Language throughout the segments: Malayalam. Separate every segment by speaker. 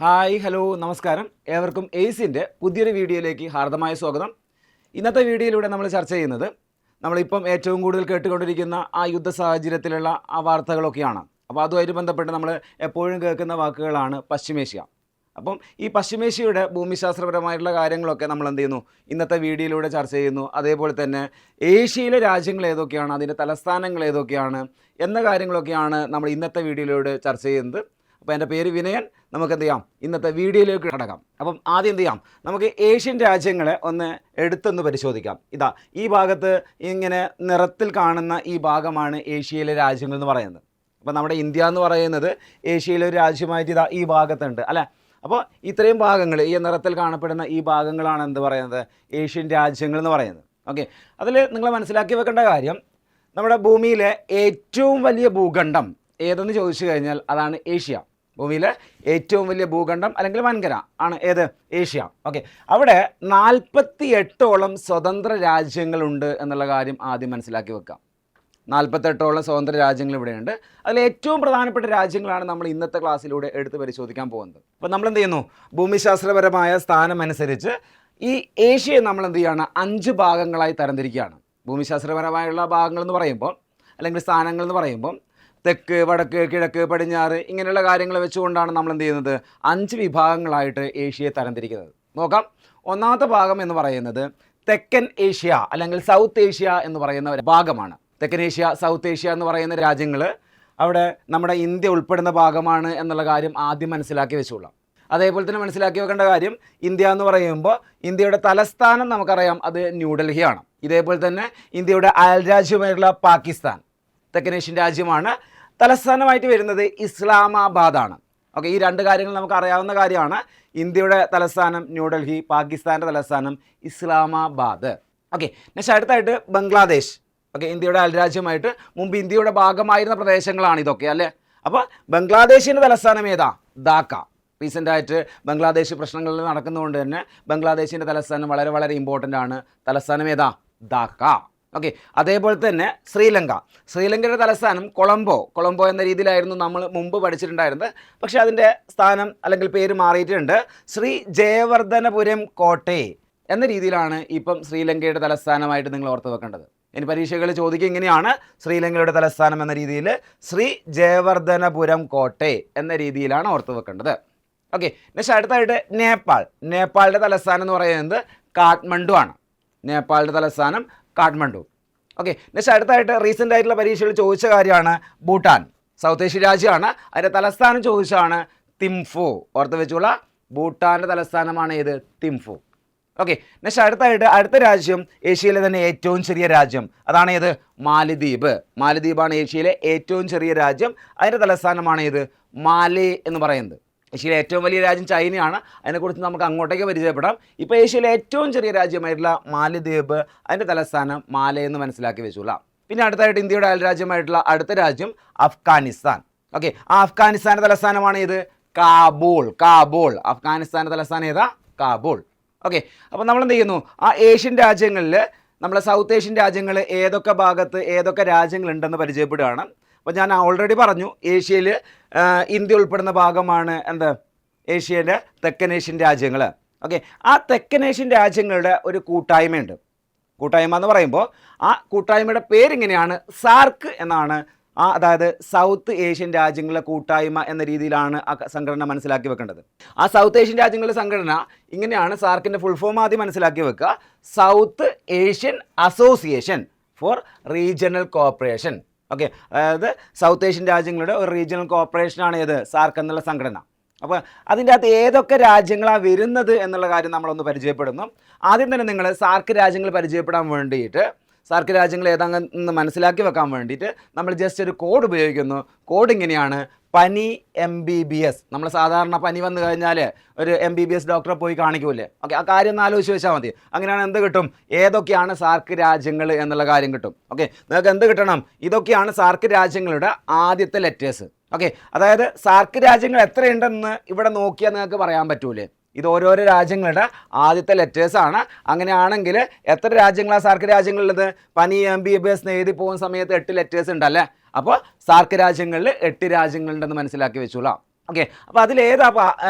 Speaker 1: ഹായ് ഹലോ നമസ്കാരം. ഏവർക്കും എയ്സിൻ്റെ പുതിയൊരു വീഡിയോയിലേക്ക് ഹാർദമായ സ്വാഗതം. ഇന്നത്തെ വീഡിയോയിലൂടെ നമ്മൾ ചർച്ച ചെയ്യുന്നത് നമ്മളിപ്പം ഏറ്റവും കൂടുതൽ കേട്ടുകൊണ്ടിരിക്കുന്ന ആ യുദ്ധ സാഹചര്യത്തിലുള്ള ആ വാർത്തകളൊക്കെയാണ്. അപ്പോൾ അതുമായിട്ട് ബന്ധപ്പെട്ട് നമ്മൾ എപ്പോഴും കേൾക്കുന്ന വാക്കുകളാണ് പശ്ചിമേഷ്യ. അപ്പം ഈ പശ്ചിമേഷ്യയുടെ ഭൂമിശാസ്ത്രപരമായിട്ടുള്ള കാര്യങ്ങളൊക്കെ നമ്മൾ എന്ത് ചെയ്യുന്നു, ഇന്നത്തെ വീഡിയോയിലൂടെ ചർച്ച ചെയ്യുന്നു. അതേപോലെ തന്നെ ഏഷ്യയിലെ രാജ്യങ്ങൾ ഏതൊക്കെയാണ്, അതിൻ്റെ തലസ്ഥാനങ്ങൾ ഏതൊക്കെയാണ് എന്ന കാര്യങ്ങളൊക്കെയാണ് നമ്മൾ ഇന്നത്തെ വീഡിയോയിലൂടെ ചർച്ച ചെയ്യുന്നത്. അപ്പോൾ എൻ്റെ പേര് വിനയൻ. നമുക്ക് എന്ത് ചെയ്യാം, ഇന്നത്തെ വീഡിയോയിലേക്ക് കടക്കാം. അപ്പം ആദ്യം എന്ത് ചെയ്യാം, നമുക്ക് ഏഷ്യൻ രാജ്യങ്ങളെ ഒന്ന് എടുത്തൊന്ന് പരിശോധിക്കാം. ഇതാ ഈ ഭാഗത്ത് ഇങ്ങനെ നിറത്തിൽ കാണുന്ന ഈ ഭാഗമാണ് ഏഷ്യയിലെ രാജ്യങ്ങൾ എന്ന് പറയുന്നത്. അപ്പോൾ നമ്മുടെ ഇന്ത്യ എന്ന് പറയുന്നത് ഏഷ്യയിലെ ഒരു രാജ്യമായിട്ട് ഇതാ ഈ ഭാഗത്തുണ്ട് അല്ലേ. അപ്പോൾ ഇത്രയും ഭാഗങ്ങൾ, ഈ നിറത്തിൽ കാണപ്പെടുന്ന ഈ ഭാഗങ്ങളാണ് എന്ത് പറയുന്നത്, ഏഷ്യൻ രാജ്യങ്ങൾ എന്ന് പറയുന്നത്. ഓക്കെ, അതിൽ നിങ്ങൾ മനസ്സിലാക്കി വെക്കേണ്ട കാര്യം, നമ്മുടെ ഭൂമിയിലെ ഏറ്റവും വലിയ ഭൂഖണ്ഡം ഏതെന്ന് ചോദിച്ചു കഴിഞ്ഞാൽ അതാണ് ഏഷ്യ. ഭൂമിയിലെ ഏറ്റവും വലിയ ഭൂഖണ്ഡം അല്ലെങ്കിൽ വൻകര ആണ് ഏത്, ഏഷ്യ. ഓക്കെ, അവിടെ 48ഓളം സ്വതന്ത്ര രാജ്യങ്ങളുണ്ട് എന്നുള്ള കാര്യം ആദ്യം മനസ്സിലാക്കി വെക്കാം. 48ഓളം സ്വതന്ത്ര രാജ്യങ്ങൾ ഇവിടെയുണ്ട്. അതിൽ ഏറ്റവും പ്രധാനപ്പെട്ട രാജ്യങ്ങളാണ് നമ്മൾ ഇന്നത്തെ ക്ലാസ്സിലൂടെ എടുത്ത് പരിശോധിക്കാൻ പോകുന്നത്. അപ്പോൾ നമ്മൾ എന്ത് ചെയ്യുന്നു, ഭൂമിശാസ്ത്രപരമായ സ്ഥാനം അനുസരിച്ച് ഈ ഏഷ്യയെ നമ്മൾ എന്ത് ചെയ്യുകയാണ്, 5 ഭാഗങ്ങളായി തരംതിരിക്കുകയാണ്. ഭൂമിശാസ്ത്രപരമായുള്ള ഭാഗങ്ങൾ എന്ന് പറയുമ്പോൾ അല്ലെങ്കിൽ സ്ഥാനങ്ങൾ എന്ന് പറയുമ്പോൾ തെക്ക്, വടക്ക്, കിഴക്ക്, പടിഞ്ഞാറ് ഇങ്ങനെയുള്ള കാര്യങ്ങൾ വെച്ചുകൊണ്ടാണ് നമ്മൾ എന്ത് ചെയ്യുന്നത്, 5 വിഭാഗങ്ങളായിട്ട് ഏഷ്യയെ തരംതിരിക്കുന്നത്. നോക്കാം. ഒന്നാമത്തെ ഭാഗം എന്ന് പറയുന്നത് തെക്കൻ ഏഷ്യ അല്ലെങ്കിൽ സൗത്ത് ഏഷ്യ എന്ന് പറയുന്ന ഒരു ഭാഗമാണ്. തെക്കൻ ഏഷ്യ, സൗത്ത് ഏഷ്യ എന്ന് പറയുന്ന രാജ്യങ്ങൾ അവിടെ നമ്മുടെ ഇന്ത്യ ഉൾപ്പെടുന്ന ഭാഗമാണ് എന്നുള്ള കാര്യം ആദ്യം മനസ്സിലാക്കി വെച്ചുകൊള്ളാം. അതേപോലെ തന്നെ മനസ്സിലാക്കി വെക്കേണ്ട കാര്യം, ഇന്ത്യ എന്ന് പറയുമ്പോൾ ഇന്ത്യയുടെ തലസ്ഥാനം നമുക്കറിയാം, അത് ന്യൂഡൽഹിയാണ്. ഇതേപോലെ തന്നെ ഇന്ത്യയുടെ അയൽരാജ്യമായിട്ടുള്ള പാകിസ്ഥാൻ തെക്കനേഷ്യൻ രാജ്യമാണ്. തലസ്ഥാനമായിട്ട് വരുന്നത് ഇസ്ലാമാബാദാണ്. ഓക്കെ, ഈ 2 കാര്യങ്ങൾ നമുക്ക് അറിയാവുന്ന കാര്യമാണ്. ഇന്ത്യയുടെ തലസ്ഥാനം ന്യൂഡൽഹി, പാകിസ്ഥാൻ്റെ തലസ്ഥാനം ഇസ്ലാമാബാദ്. ഓക്കെ, നെക്സ്റ്റ് അടുത്തായിട്ട് ബംഗ്ലാദേശ്. ഓക്കെ, ഇന്ത്യയുടെ അയൽരാജ്യമായിട്ട് മുമ്പ് ഇന്ത്യയുടെ ഭാഗമായിരുന്ന പ്രദേശങ്ങളാണ് ഇതൊക്കെ അല്ലേ. അപ്പോൾ ബംഗ്ലാദേശിൻ്റെ തലസ്ഥാനം ഏതാ, ധാക്ക. റീസെൻ്റായിട്ട് ബംഗ്ലാദേശ് പ്രശ്നങ്ങൾ നടക്കുന്നതുകൊണ്ട് തന്നെ ബംഗ്ലാദേശിൻ്റെ തലസ്ഥാനം വളരെ വളരെ ഇമ്പോർട്ടൻ്റ് ആണ്. തലസ്ഥാനം ഏതാ, ധാക്ക. ഓക്കെ, അതേപോലെ തന്നെ ശ്രീലങ്കയുടെ തലസ്ഥാനം കൊളംബോ എന്ന രീതിയിലായിരുന്നു നമ്മൾ മുമ്പ് പഠിച്ചിട്ടുണ്ടായിരുന്നത്. പക്ഷേ അതിൻ്റെ സ്ഥാനം അല്ലെങ്കിൽ പേര് മാറിയിട്ടുണ്ട്. ശ്രീ ജയവർദ്ധനപുരം കോട്ടെ എന്ന രീതിയിലാണ് ഇപ്പം ശ്രീലങ്കയുടെ തലസ്ഥാനമായിട്ട് നിങ്ങൾ ഓർത്ത് വെക്കേണ്ടത്. ഇനി പരീക്ഷകൾ ചോദിക്കുക ഇങ്ങനെയാണ്, ശ്രീലങ്കയുടെ തലസ്ഥാനം എന്ന രീതിയിൽ ശ്രീ ജയവർദ്ധനപുരം കോട്ടെ എന്ന രീതിയിലാണ് ഓർത്ത് വെക്കേണ്ടത്. ഓക്കെ, നെക്സ്റ്റ് അടുത്തായിട്ട് നേപ്പാളിൻ്റെ തലസ്ഥാനം എന്ന് പറയുന്നത് കാഠ്മണ്ഡു ആണ്. നേപ്പാളിൻ്റെ തലസ്ഥാനം കാഠ്മണ്ഡു. ഓക്കെ, നെക്സ്റ്റ് അടുത്തായിട്ട് റീസെൻ്റ് ആയിട്ടുള്ള പരീക്ഷകൾ ചോദിച്ച കാര്യമാണ് ഭൂട്ടാൻ. സൗത്ത് ഏഷ്യൻ രാജ്യമാണ്. അതിൻ്റെ തലസ്ഥാനം ചോദിച്ചാണ് തിംഫു. ഓർത്ത് വെച്ചുള്ള ഭൂട്ടാൻ്റെ തലസ്ഥാനമാണ് ഏത്, തിംഫു. ഓക്കെ, നെക്സ്റ്റ് അടുത്ത രാജ്യം ഏഷ്യയിലെ തന്നെ ഏറ്റവും ചെറിയ രാജ്യം, അതാണ് ഏത്, മാലിദ്വീപാണ് ഏഷ്യയിലെ ഏറ്റവും ചെറിയ രാജ്യം. അതിൻ്റെ തലസ്ഥാനമാണ് ഏത്, മാലേ എന്ന് പറയുന്നത്. ഏഷ്യയിലെ ഏറ്റവും വലിയ രാജ്യം ചൈനയാണ്. അതിനെക്കുറിച്ച് നമുക്ക് അങ്ങോട്ടേക്ക് പരിചയപ്പെടാം. ഇപ്പോൾ ഏഷ്യയിലെ ഏറ്റവും ചെറിയ രാജ്യമായിട്ടുള്ള മാലിദ്വീപ്, അതിൻ്റെ തലസ്ഥാനം മാലേ എന്ന് മനസ്സിലാക്കി വെച്ചുള്ള. പിന്നെ അടുത്തായിട്ട് ഇന്ത്യയുടെ അയൽരാജ്യമായിട്ടുള്ള അടുത്ത രാജ്യം അഫ്ഗാനിസ്ഥാൻ. ഓക്കെ, ആ അഫ്ഗാനിസ്ഥാൻ്റെ തലസ്ഥാനമാണ് ഇത്, കാബൂൾ. അഫ്ഗാനിസ്ഥാൻ്റെ തലസ്ഥാനം ഏതാ, കാബൂൾ. ഓക്കെ, അപ്പോൾ നമ്മൾ എന്ത് ചെയ്യുന്നു, ആ ഏഷ്യൻ രാജ്യങ്ങളിൽ നമ്മളെ സൗത്ത് ഏഷ്യൻ രാജ്യങ്ങൾ ഏതൊക്കെ ഭാഗത്ത് ഏതൊക്കെ രാജ്യങ്ങളുണ്ടെന്ന് പരിചയപ്പെടുകയാണ്. അപ്പോൾ ഞാൻ ഓൾറെഡി പറഞ്ഞു, ഏഷ്യയിൽ ഇന്ത്യ ഉൾപ്പെടുന്ന ഭാഗമാണ് എന്ത്, ഏഷ്യയിലെ തെക്കനേഷ്യൻ രാജ്യങ്ങൾ. ഓക്കെ, ആ തെക്കനേഷ്യൻ രാജ്യങ്ങളുടെ ഒരു കൂട്ടായ്മയുണ്ട്. കൂട്ടായ്മ എന്ന് പറയുമ്പോൾ ആ കൂട്ടായ്മയുടെ പേരിങ്ങനെയാണ്, സാർക്ക് എന്നാണ്. അതായത് സൗത്ത് ഏഷ്യൻ രാജ്യങ്ങളുടെ കൂട്ടായ്മ എന്ന രീതിയിലാണ് ആ സംഘടന മനസ്സിലാക്കി വെക്കേണ്ടത്. ആ സൗത്ത് ഏഷ്യൻ രാജ്യങ്ങളുടെ സംഘടന ഇങ്ങനെയാണ്. സാർക്കിൻ്റെ ഫുൾ ഫോം ആദ്യം മനസ്സിലാക്കി വെക്കുക, south Asian association for regional cooperation. Okay, അതായത് സൗത്ത് ഏഷ്യൻ രാജ്യങ്ങളുടെ ഒരു റീജിയണൽ കോഓപ്പറേഷനാണ് ഏത്, സാർക്ക് എന്നുള്ള സംഘടന. അപ്പോൾ അതിൻ്റെ അകത്ത് ഏതൊക്കെ രാജ്യങ്ങളാണ് വരുന്നത് എന്നുള്ള കാര്യം നമ്മളൊന്ന് പരിചയപ്പെടുന്നു. ആദ്യം തന്നെ നിങ്ങൾ സാർക്ക് രാജ്യങ്ങൾ പരിചയപ്പെടാൻ വേണ്ടിയിട്ട്, സാർക്ക് രാജ്യങ്ങൾ ഏതാണെന്ന് മനസ്സിലാക്കി വെക്കാൻ വേണ്ടിയിട്ട് നമ്മൾ ജസ്റ്റ് ഒരു കോഡ് ഉപയോഗിക്കുന്നു. കോഡ് ഇങ്ങനെയാണ്, പനി MBBS. നമ്മൾ സാധാരണ പനി വന്നു കഴിഞ്ഞാൽ ഒരു MBBS ഡോക്ടറെ പോയി കാണിക്കൂലേ. ഓക്കെ, ആ കാര്യം ഒന്ന് ആലോചിച്ച് വെച്ചാൽ മതി. അങ്ങനെയാണ് എന്ത് കിട്ടും, ഏതൊക്കെയാണ് സാർക്ക് രാജ്യങ്ങൾ എന്നുള്ള കാര്യം കിട്ടും. ഓക്കെ, നിങ്ങൾക്ക് എന്ത് കിട്ടണം, ഇതൊക്കെയാണ് സാർക്ക് രാജ്യങ്ങളുടെ ആദ്യത്തെ ലെറ്റേഴ്സ്. ഓക്കെ, അതായത് സാർക്ക് രാജ്യങ്ങൾ എത്രയുണ്ടെന്ന് ഇവിടെ നോക്കിയാൽ നിങ്ങൾക്ക് പറയാൻ പറ്റൂലേ. ഇത് ഓരോരോ രാജ്യങ്ങളുടെ ആദ്യത്തെ ലെറ്റേഴ്സാണ്. അങ്ങനെയാണെങ്കിൽ എത്ര രാജ്യങ്ങളാണ് സാർക്ക് രാജ്യങ്ങളുള്ളത്, പനി MBBS എഴുതി പോകുന്ന സമയത്ത് 8 ലെറ്റേഴ്സ് ഉണ്ടല്ലേ. അപ്പോൾ സാർക്ക് രാജ്യങ്ങളിൽ 8 രാജ്യങ്ങളുണ്ടെന്ന് മനസ്സിലാക്കി വെച്ചോളാം. ഓക്കെ, അപ്പോൾ അതിലേതാ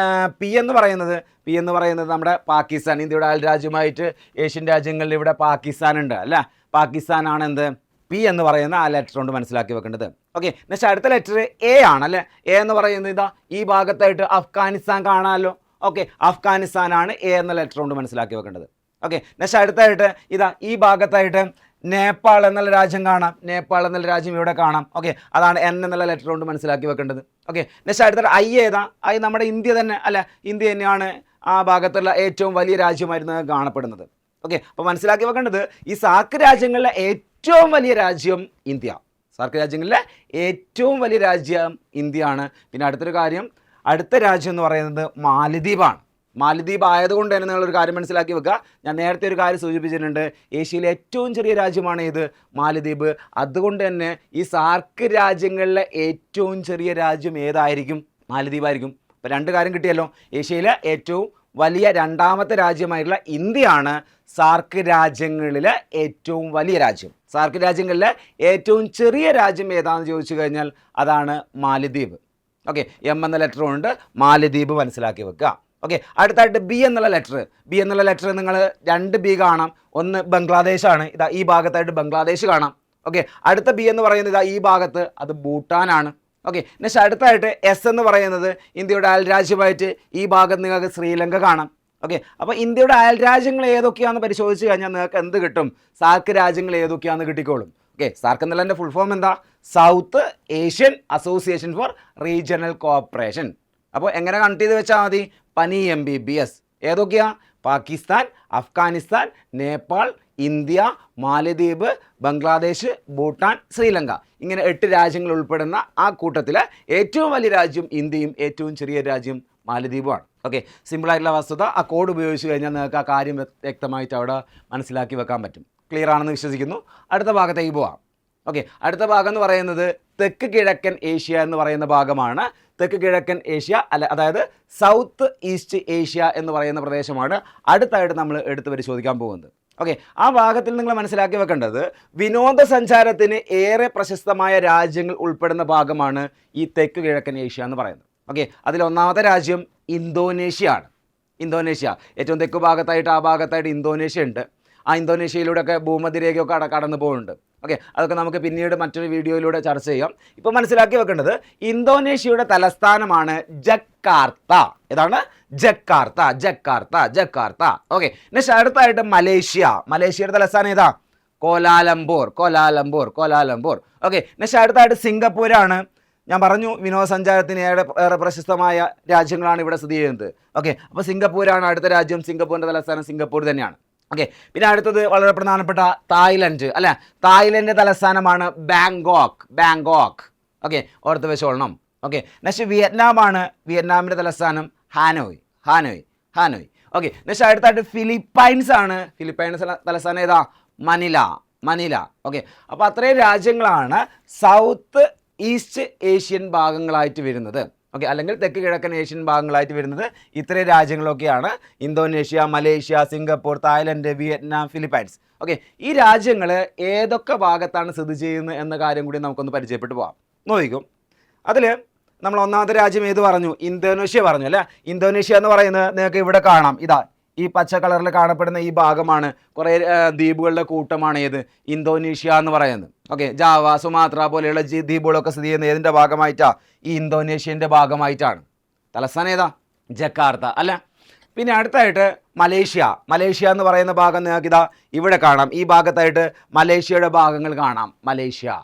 Speaker 1: പി എന്ന് പറയുന്നത്? പി എന്ന് പറയുന്നത് നമ്മുടെ പാകിസ്ഥാൻ, ഇന്ത്യയുടെ അയൽ രാജ്യമായിട്ട് ഏഷ്യൻ രാജ്യങ്ങളിൽ ഇവിടെ പാകിസ്ഥാൻ ഉണ്ട് അല്ല. പാകിസ്ഥാനാണ് എന്ത് പി എന്ന് പറയുന്ന ആ ലെറ്റർ കൊണ്ട് മനസ്സിലാക്കി വെക്കേണ്ടത്. ഓക്കെ, നെക്സ്റ്റ് അടുത്ത ലെറ്റർ എ ആണ് അല്ലേ. എ എന്ന് പറയുന്നത് ഇതാ ഈ ഭാഗത്തായിട്ട് അഫ്ഗാനിസ്ഥാൻ കാണാമല്ലോ. ഓക്കെ, അഫ്ഗാനിസ്ഥാനാണ് എ എന്ന ലെറ്റർ കൊണ്ട് മനസ്സിലാക്കി വെക്കേണ്ടത്. ഓക്കെ, നെക്സ്റ്റ് അടുത്തായിട്ട് ഇതാ ഈ ഭാഗത്തായിട്ട് നേപ്പാൾ എന്നുള്ള രാജ്യം കാണാം. നേപ്പാൾ എന്നുള്ള രാജ്യം ഇവിടെ കാണാം. ഓക്കെ, അതാണ് എൻ എന്നുള്ള ലെറ്റർ കൊണ്ട് മനസ്സിലാക്കി വെക്കേണ്ടത്. ഓക്കെ, നെക്സ്റ്റ് അടുത്ത ഐ ഏതാ? ഐ നമ്മുടെ ഇന്ത്യ തന്നെ അല്ല. ഇന്ത്യ തന്നെയാണ് ആ ഭാഗത്തുള്ള ഏറ്റവും വലിയ രാജ്യമായിരുന്നു കാണപ്പെടുന്നത്. ഓക്കെ, അപ്പോൾ മനസ്സിലാക്കി വെക്കേണ്ടത് ഈ സാർക്ക് രാജ്യങ്ങളിലെ ഏറ്റവും വലിയ രാജ്യം ഇന്ത്യ. സാർക്ക് രാജ്യങ്ങളിലെ ഏറ്റവും വലിയ രാജ്യം ഇന്ത്യയാണ്. പിന്നെ അടുത്തൊരു കാര്യം, അടുത്ത രാജ്യം എന്ന് പറയുന്നത് മാലദ്വീപാണ്. മാലദ്വീപ് ആയതുകൊണ്ട് തന്നെ നിങ്ങളൊരു കാര്യം മനസ്സിലാക്കി വെക്കുക. ഞാൻ നേരത്തെ ഒരു കാര്യം സൂചിപ്പിച്ചിട്ടുണ്ട്, ഏഷ്യയിലെ ഏറ്റവും ചെറിയ രാജ്യമാണ് ഇത് മാലദ്വീപ്. അതുകൊണ്ട് തന്നെ ഈ സാർക്ക് രാജ്യങ്ങളിലെ ഏറ്റവും ചെറിയ രാജ്യം ഏതായിരിക്കും? മാലദ്വീപായിരിക്കും. അപ്പോൾ രണ്ട് കാര്യം കിട്ടിയല്ലോ. ഏഷ്യയിലെ ഏറ്റവും വലിയ രണ്ടാമത്തെ രാജ്യമായിട്ടുള്ള ഇന്ത്യയാണ് സാർക്ക് രാജ്യങ്ങളിലെ ഏറ്റവും വലിയ രാജ്യം. സാർക്ക് രാജ്യങ്ങളിലെ ഏറ്റവും ചെറിയ രാജ്യം ഏതാണെന്ന് ചോദിച്ചു കഴിഞ്ഞാൽ അതാണ് മാലദ്വീപ്. ഓക്കെ, എം എന്ന ലെറ്റർ കൊണ്ട് മാലദ്വീപ് മനസ്സിലാക്കി വെക്കുക. ഓക്കെ, അടുത്തായിട്ട് ബി എന്നുള്ള ലെറ്റർ. ബി എന്നുള്ള ലെറ്റർ നിങ്ങൾ രണ്ട് ബി കാണാം. ഒന്ന് ബംഗ്ലാദേശാണ്, ഇതാ ഈ ഭാഗത്തായിട്ട് ബംഗ്ലാദേശ് കാണാം. ഓക്കെ, അടുത്ത ബി എന്ന് പറയുന്നത് ഇതാ ഈ ഭാഗത്ത് അത് ഭൂട്ടാനാണ്. ഓക്കെ, നെക്സ്റ്റ് അടുത്തായിട്ട് എസ് എന്ന് പറയുന്നത് ഇന്ത്യയുടെ അയൽ രാജ്യമായിട്ട് ഈ ഭാഗത്ത് നിങ്ങൾക്ക് ശ്രീലങ്ക കാണാം. ഓക്കെ, അപ്പോൾ ഇന്ത്യയുടെ അയൽ രാജ്യങ്ങൾ ഏതൊക്കെയാണെന്ന് പരിശോധിച്ച് കഴിഞ്ഞാൽ നിങ്ങൾക്ക് എന്ത് കിട്ടും? സാർക്ക് രാജ്യങ്ങൾ ഏതൊക്കെയാണെന്ന് കിട്ടിക്കോളും. ഓക്കെ, സാർക്ക് എന്നുള്ളതിൻ്റെ ഫുൾ ഫോം എന്താ? South Asian association for regional cooperation. അപ്പോൾ എങ്ങനെ കണക്ട് ചെയ്ത് വെച്ചാൽ മതി? പനി MBBS. ഏതൊക്കെയാ? പാകിസ്ഥാൻ, അഫ്ഗാനിസ്ഥാൻ, നേപ്പാൾ, ഇന്ത്യ, മാലദ്വീപ്, ബംഗ്ലാദേശ്, ഭൂട്ടാൻ, ശ്രീലങ്ക. ഇങ്ങനെ 8 രാജ്യങ്ങൾ ഉൾപ്പെടുന്ന ആ കൂട്ടത്തിലെ ഏറ്റവും വലിയ രാജ്യം ഇന്ത്യയും ഏറ്റവും ചെറിയ രാജ്യം മാലദ്വീപുമാണ്. ഓക്കെ, സിമ്പിളായിട്ടുള്ള വസ്തുത. ആ കോഡ് ഉപയോഗിച്ച് കഴിഞ്ഞാൽ നിങ്ങൾക്ക് ആ കാര്യം വ്യക്തമായിട്ട് അവിടെ മനസ്സിലാക്കി വെക്കാൻ പറ്റും. ക്ലിയർ ആണെന്ന് വിശ്വസിക്കുന്നു. അടുത്ത ഭാഗത്തേക്ക് പോവാം. ഓക്കെ, അടുത്ത ഭാഗം എന്ന് പറയുന്നത് തെക്ക് കിഴക്കൻ ഏഷ്യ എന്ന് പറയുന്ന ഭാഗമാണ്. തെക്ക് കിഴക്കൻ ഏഷ്യ അതായത് സൗത്ത് ഈസ്റ്റ് ഏഷ്യ എന്ന് പറയുന്ന പ്രദേശമാണ് അടുത്തായിട്ട് നമ്മൾ എടുത്ത് പരിശോധിക്കാൻ പോകുന്നത്. ഓക്കെ, ആ ഭാഗത്തിൽ നിങ്ങൾ മനസ്സിലാക്കി വെക്കേണ്ടത് വിനോദസഞ്ചാരത്തിന് ഏറെ പ്രശസ്തമായ രാജ്യങ്ങൾ ഉൾപ്പെടുന്ന ഭാഗമാണ് ഈ തെക്ക് കിഴക്കൻ ഏഷ്യ എന്ന് പറയുന്നത്. ഓക്കെ, അതിൽ ഒന്നാമത്തെ രാജ്യം ഇന്തോനേഷ്യ ആണ്. ഇന്തോനേഷ്യ ഏറ്റവും തെക്ക് ഭാഗത്തായിട്ട് ആ ഭാഗത്തായിട്ട് ഇന്തോനേഷ്യ ഉണ്ട്. ആ ഇന്തോനേഷ്യയിലൂടെയൊക്കെ ഭൂമധ്യരേഖയൊക്കെ കടന്നു പോകുന്നുണ്ട്. ഓക്കെ, അതൊക്കെ നമുക്ക് പിന്നീട് മറ്റൊരു വീഡിയോയിലൂടെ ചർച്ച ചെയ്യാം. ഇപ്പോൾ മനസ്സിലാക്കി വെക്കേണ്ടത് ഇന്തോനേഷ്യയുടെ തലസ്ഥാനമാണ് ജക്കാർത്ത. ഏതാണ്? Jakarta. Jakarta. Jakarta. Okay, next അടുത്തായിട്ട് മലേഷ്യ. മലേഷ്യയുടെ തലസ്ഥാനം ഏതാ? കോലാലംപൂർ. കോലാലംപൂർ. കോലാലംപൂർ. ഓക്കെ, നെക്സ്റ്റ് അടുത്തായിട്ട് സിംഗപ്പൂരാണ്. ഞാൻ പറഞ്ഞു വിനോദസഞ്ചാരത്തിന് ഏറെ പ്രശസ്തമായ രാജ്യങ്ങളാണ് ഇവിടെ സ്ഥിതി ചെയ്യുന്നത്. ഓക്കെ, അപ്പോൾ സിംഗപ്പൂരാണ് അടുത്ത രാജ്യം. സിംഗപ്പൂരിൻ്റെ തലസ്ഥാനം സിംഗപ്പൂർ തന്നെയാണ്. ഓക്കെ, പിന്നെ അടുത്തത് വളരെ പ്രധാനപ്പെട്ട തായ്ലൻഡ് അല്ലെ. തായ്ലൻഡിൻ്റെ തലസ്ഥാനമാണ് ബാങ്കോക്ക്. ബാങ്കോക്ക്. ഓക്കെ, ഓർത്ത് വെച്ചോളണം. ഓക്കെ, നെക്സ്റ്റ് വിയറ്റ്നാമാണ്. വിയറ്റ്നാമിൻ്റെ തലസ്ഥാനം Hanoi. Hanoi. Hanoi. Okay, next അടുത്തായിട്ട് ഫിലിപ്പൈൻസ് ആണ്. ഫിലിപ്പൈൻസ് തലസ്ഥാനം ഏതാ? മനില. മനില. ഓക്കെ, അപ്പോൾ അത്രയും രാജ്യങ്ങളാണ് സൗത്ത് ഈസ്റ്റ് ഏഷ്യൻ ഭാഗങ്ങളായിട്ട് വരുന്നത്. ഓക്കെ, അല്ലെങ്കിൽ തെക്ക് കിഴക്കൻ ഏഷ്യൻ ഭാഗങ്ങളായിട്ട് വരുന്നത് ഇത്രയും രാജ്യങ്ങളൊക്കെയാണ്. Indonesia, Malaysia, Singapore, Thailand, Vietnam, Philippines. Okay, ഈ രാജ്യങ്ങൾ ഏതൊക്കെ ഭാഗത്താണ് സ്ഥിതി ചെയ്യുന്നത് എന്ന കാര്യം കൂടി നമുക്കൊന്ന് പരിചയപ്പെട്ടു പോകാം. നോക്കിക്കും, അതിൽ നമ്മൾ ഒന്നാമത്തെ രാജ്യം ഏത് പറഞ്ഞു? ഇന്തോനേഷ്യ പറഞ്ഞു അല്ലേ. ഇന്തോനേഷ്യ എന്ന് പറയുന്നത് നിങ്ങൾക്ക് ഇവിടെ കാണാം. ഇതാ ഈ പച്ച കളറിൽ കാണപ്പെടുന്ന ഈ ഭാഗമാണ്. കുറേ ദ്വീപുകളുടെ കൂട്ടമാണ് ഏത്? ഇന്തോനേഷ്യ എന്ന് പറയുന്നത്. ഓക്കെ, ജാവ, സുമാത്ര പോലെയുള്ള ദ്വീപുകളൊക്കെ സ്ഥിതി ചെയ്യുന്ന ഏതിൻ്റെ ഭാഗമായിട്ടാണ്? ഈ ഇന്തോനേഷ്യൻ്റെ ഭാഗമായിട്ടാണ്. തലസ്ഥാനം ഏതാ? ജക്കാർത്ത അല്ല. പിന്നെ അടുത്തായിട്ട് മലേഷ്യ. മലേഷ്യ എന്ന് പറയുന്ന ഭാഗം നിങ്ങൾക്ക് ഇതാ ഇവിടെ കാണാം. ഈ ഭാഗത്തായിട്ട് മലേഷ്യയുടെ ഭാഗങ്ങൾ കാണാം. മലേഷ്യ.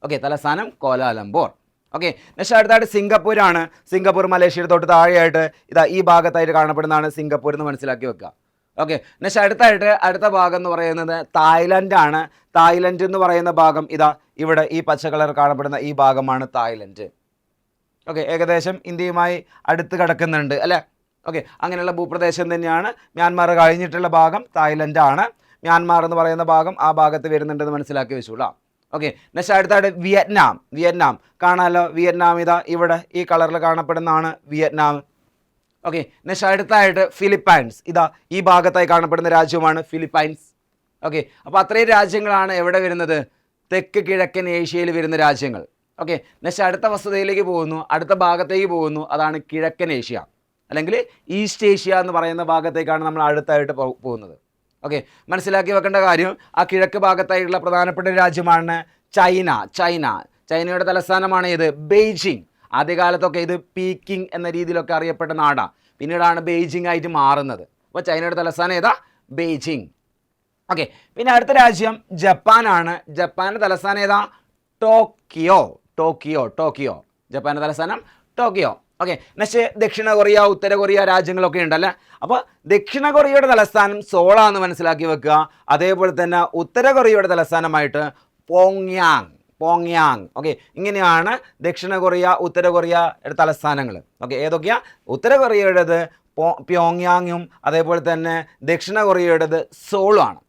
Speaker 1: ഓക്കെ, തലസ്ഥാനം കോലാലംപൂർ. ഓക്കെ, നെക്സ്റ്റ് അടുത്തായിട്ട് സിംഗപ്പൂരാണ്. സിംഗപ്പൂർ മലേഷ്യയുടെ തൊട്ട് താഴെയായിട്ട് ഇതാ ഈ ഭാഗത്തായിട്ട് കാണപ്പെടുന്നതാണ് സിംഗപ്പൂർ എന്ന് മനസ്സിലാക്കി വെക്കുക. ഓക്കെ, നെക്സ്റ്റ് അടുത്തായിട്ട് അടുത്ത ഭാഗം എന്ന് പറയുന്നത് തായ്ലൻഡാണ്. തായ്ലൻഡ് എന്ന് പറയുന്ന ഭാഗം ഇതാ ഇവിടെ ഈ പച്ച കളർ കാണപ്പെടുന്ന ഈ ഭാഗമാണ് തായ്ലൻഡ്. ഓക്കെ, ഏകദേശം ഇന്ത്യയുമായി അടുത്ത് കിടക്കുന്നുണ്ട് അല്ലേ. ഓക്കെ, അങ്ങനെയുള്ള ഭൂപ്രദേശം തന്നെയാണ്. മ്യാൻമാർ കഴിഞ്ഞിട്ടുള്ള ഭാഗം തായ്ലൻഡാണ്. മ്യാൻമാർ എന്ന് പറയുന്ന ഭാഗം ആ ഭാഗത്ത് വരുന്നുണ്ടെന്ന് മനസ്സിലാക്കി വെച്ചോളാം. ഓക്കെ, നെക്സ്റ്റ് അടുത്തായിട്ട് വിയറ്റ്നാം. വിയറ്റ്നാം കാണാമല്ലോ. വിയറ്റ്നാം ഇതാ ഇവിടെ ഈ കളറിൽ കാണപ്പെടുന്നതാണ് വിയറ്റ്നാം. ഓക്കെ, നെക്സ്റ്റ് അടുത്തായിട്ട് ഫിലിപ്പൈൻസ്. ഇതാ ഈ ഭാഗത്തായി കാണപ്പെടുന്ന രാജ്യമാണ് ഫിലിപ്പൈൻസ്. ഓക്കെ, അപ്പോൾ അത്രയും രാജ്യങ്ങളാണ് എവിടെ വരുന്നത്? തെക്ക് കിഴക്കൻ ഏഷ്യയിൽ വരുന്ന രാജ്യങ്ങൾ. ഓക്കെ, നെക്സ്റ്റ് അടുത്ത വസ്തുതയിലേക്ക് പോകുന്നു, അടുത്ത ഭാഗത്തേക്ക് പോകുന്നു. അതാണ് കിഴക്കൻ ഏഷ്യ അല്ലെങ്കിൽ ഈസ്റ്റ് ഏഷ്യ എന്ന് പറയുന്ന ഭാഗത്തേക്കാണ് നമ്മൾ അടുത്തായിട്ട് പോകുന്നത്. ഓക്കെ, മനസ്സിലാക്കി വെക്കേണ്ട കാര്യം ആ കിഴക്ക് ഭാഗത്തായിട്ടുള്ള പ്രധാനപ്പെട്ട രാജ്യമാണ് ചൈനയുടെ തലസ്ഥാനമാണ് ഇത് ബെയ്ജിങ്. ആദ്യകാലത്തൊക്കെ ഇത് പീക്കിംഗ് എന്ന രീതിയിലൊക്കെ അറിയപ്പെട്ട നാടാണ്, പിന്നീടാണ് ബെയ്ജിംഗ് ആയിട്ട് മാറുന്നത്. അപ്പോൾ ചൈനയുടെ തലസ്ഥാനം ഏതാ? ബെയ്ജിംഗ്. ഓക്കെ, പിന്നെ അടുത്ത രാജ്യം ജപ്പാനാണ്. ജപ്പാൻ്റെ തലസ്ഥാനം ഏതാ? ടോക്കിയോ. ജപ്പാൻ്റെ തലസ്ഥാനം ടോക്കിയോ. ഓക്കെ, നെക്സ്റ്റ് ദക്ഷിണ കൊറിയ, ഉത്തര കൊറിയ രാജ്യങ്ങളൊക്കെ ഉണ്ടല്ലേ. അപ്പോൾ ദക്ഷിണ കൊറിയയുടെ തലസ്ഥാനം സോള എന്ന് മനസ്സിലാക്കി വെക്കുക. അതേപോലെ തന്നെ ഉത്തര കൊറിയയുടെ തലസ്ഥാനമായിട്ട് പോങ്യാങ്. ഓക്കെ, ഇങ്ങനെയാണ് ദക്ഷിണ കൊറിയ, ഉത്തര കൊറിയയുടെ തലസ്ഥാനങ്ങൾ. ഓക്കെ, ഏതൊക്കെയാ? ഉത്തര കൊറിയയുടേത് പ്യോങ്യാങ്ങും അതേപോലെ തന്നെ ദക്ഷിണ കൊറിയയുടേത് സോളുമാണ്.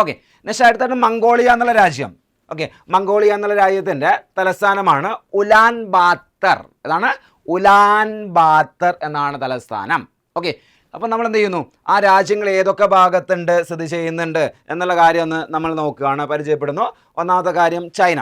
Speaker 1: ഓക്കെ, നെക്സ്റ്റ് അടുത്തായിട്ട് മംഗോളിയ എന്നുള്ള രാജ്യം. ഓക്കെ, മംഗോളിയ എന്നുള്ള രാജ്യത്തിൻ്റെ തലസ്ഥാനമാണ് ഉലാൻ ബാത്തർ. ഏതാണ്? ഉലാൻ ബാത്തർ എന്നാണ് തലസ്ഥാനം. ഓക്കെ, അപ്പോൾ നമ്മൾ എന്ത് ചെയ്യുന്നു? ആ രാജ്യങ്ങൾ ഏതൊക്കെ ഭാഗത്തുണ്ട്, സ്ഥിതി ചെയ്യുന്നുണ്ട് എന്നുള്ള കാര്യം ഒന്ന് നമ്മൾ നോക്കുകയാണ്, പരിചയപ്പെടുന്നു. ഒന്നാമത്തെ കാര്യം ചൈന